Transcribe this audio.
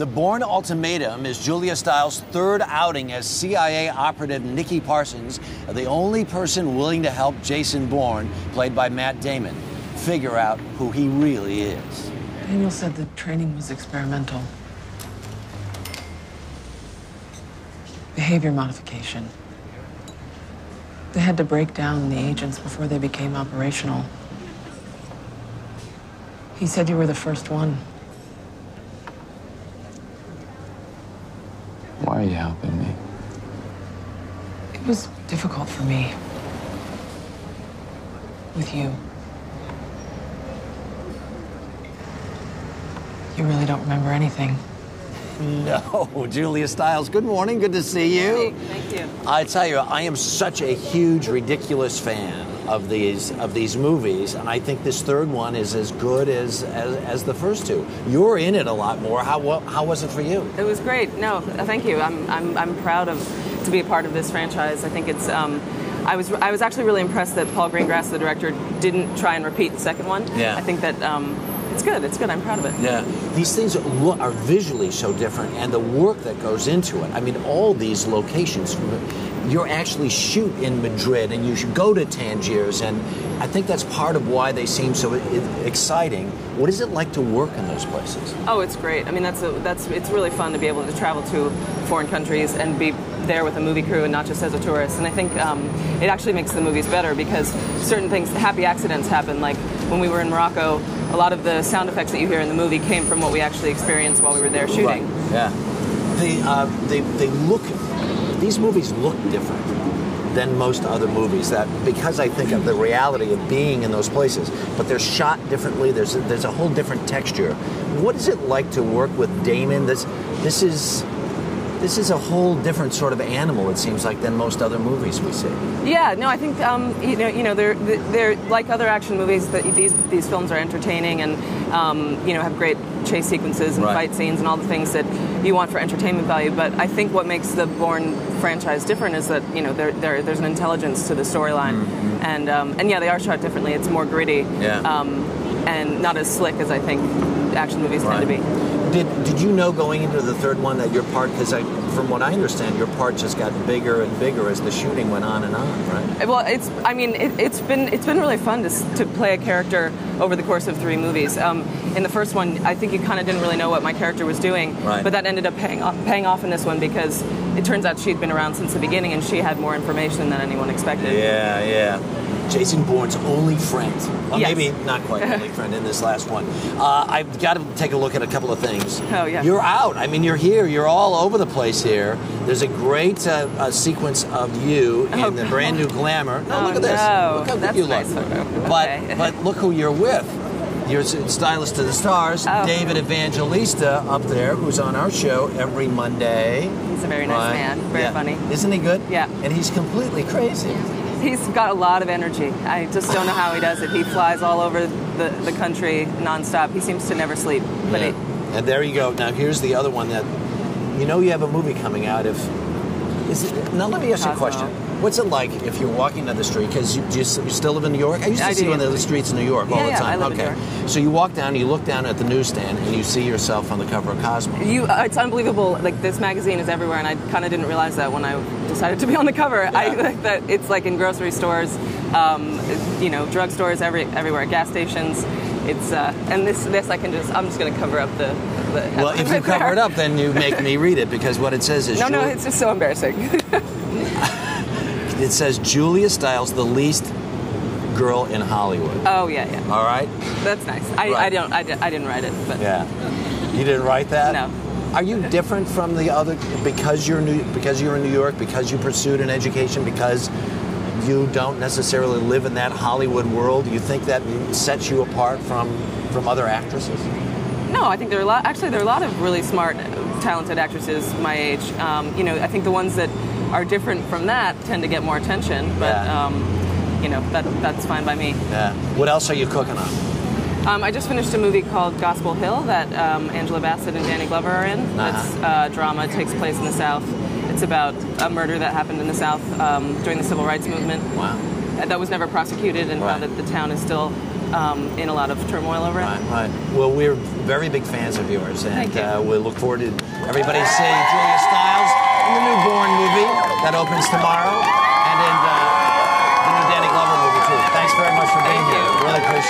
The Bourne Ultimatum is Julia Stiles' third outing as CIA operative Nicky Parsons, the only person willing to help Jason Bourne, played by Matt Damon, figure out who he really is. Daniel said the training was experimental. Behavior modification. They had to break down the agents before they became operational. He said you were the first one. Why are you helping me? It was difficult for me. With you. You really don't remember anything. No, Julia Stiles, good morning, good to see you. Thank you. I tell you, I am such a huge, ridiculous fan of these movies, and I think this third one is as good as the first two. You're in it a lot more. How was it for you? It was great. No, thank you. I'm proud to be a part of this franchise. I think it's. I was actually really impressed that Paul Greengrass, the director, didn't try and repeat the second one. Yeah. I think that. It's good. It's good. I'm proud of it. Yeah. These things are visually so different, and the work that goes into it. I mean, all these locations, you actually shoot in Madrid, and you should go to Tangiers, and I think that's part of why they seem so exciting. What is it like to work in those places? Oh, it's great. I mean, it's really fun to be able to travel to foreign countries and be there with a movie crew and not just as a tourist. And I think it actually makes the movies better because certain things, happy accidents happen. Like when we were in Morocco, a lot of the sound effects that you hear in the movie came from what we actually experienced while we were there shooting. Right. Yeah. These movies look different than most other movies, because I think of the reality of being in those places, but they're shot differently. There's a whole different texture. What is it like to work with Damon? This is a whole different sort of animal, it seems like, than most other movies we see. Yeah, no, I think they're like other action movies. That these films are entertaining and have great chase sequences and fight scenes and all the things that you want for entertainment value. But I think what makes the Bourne franchise different is that there's an intelligence to the storyline, and yeah, they are shot differently. It's more gritty, and not as slick as I think action movies tend to be. Did you know going into the third one that your part, because from what I understand, your part just got bigger and bigger as the shooting went on and on, right? Well, it's been really fun to play a character over the course of 3 movies. In the first one, I think you kind of didn't really know what my character was doing, but that ended up paying off in this one because it turns out she'd been around since the beginning and she had more information than anyone expected. Yeah. Jason Bourne's only friend. Well, yes. Maybe not quite only friend in this last one. I've got to take a look at a couple of things. Oh, yeah. You're out. I mean, you're here. You're all over the place here. There's a great sequence of you in the brand new Glamour. No, look at this. No. Look how good That's you nice look. Okay. But look who you're with. You're stylist to the stars, David Evangelista up there, who's on our show every Monday. He's a very nice man. Very funny. Isn't he good? Yeah. And he's completely crazy. He's got a lot of energy. I just don't know how he does it. He flies all over the country nonstop. He seems to never sleep. But and there you go. Now here's the other one that you have a movie coming out. Now let me ask you a question. What's it like if you're walking down the street? Because you still live in New York? I used to see you on the streets in New York all the time. I live in New York. So you walk down, you look down at the newsstand, and you see yourself on the cover of Cosmo. It's unbelievable. Like, this magazine is everywhere, and I kind of didn't realize that when I decided to be on the cover. Yeah. That it's like in grocery stores, drugstores, everywhere, gas stations. It's and this I'm just going to cover up the well, if you cover it up, then you make me read it, because what it says is... No, it's just so embarrassing. It says, Julia Stiles, the least girl in Hollywood. Oh, yeah. All right? That's nice. I didn't write it, but... Yeah. You didn't write that? No. Are you different from the other, because you're in New York, because you pursued an education, because you don't necessarily live in that Hollywood world? Do you think that sets you apart from other actresses? No, I think there are a lot of really smart, talented actresses my age. I think the ones that are different from that tend to get more attention, but that's fine by me. Yeah. What else are you cooking on? I just finished a movie called Gospel Hill that Angela Bassett and Danny Glover are in. It's a drama. It takes place in the South. It's about a murder that happened in the South during the Civil Rights Movement. Wow. That was never prosecuted, and how that the town is still in a lot of turmoil over it. Right. Well, we're very big fans of yours, and we'll look forward to everybody seeing Julia Stiles in the new Bourne movie that opens tomorrow, and in the new Danny Glover movie too. Thanks very much for being here. Really appreciate it.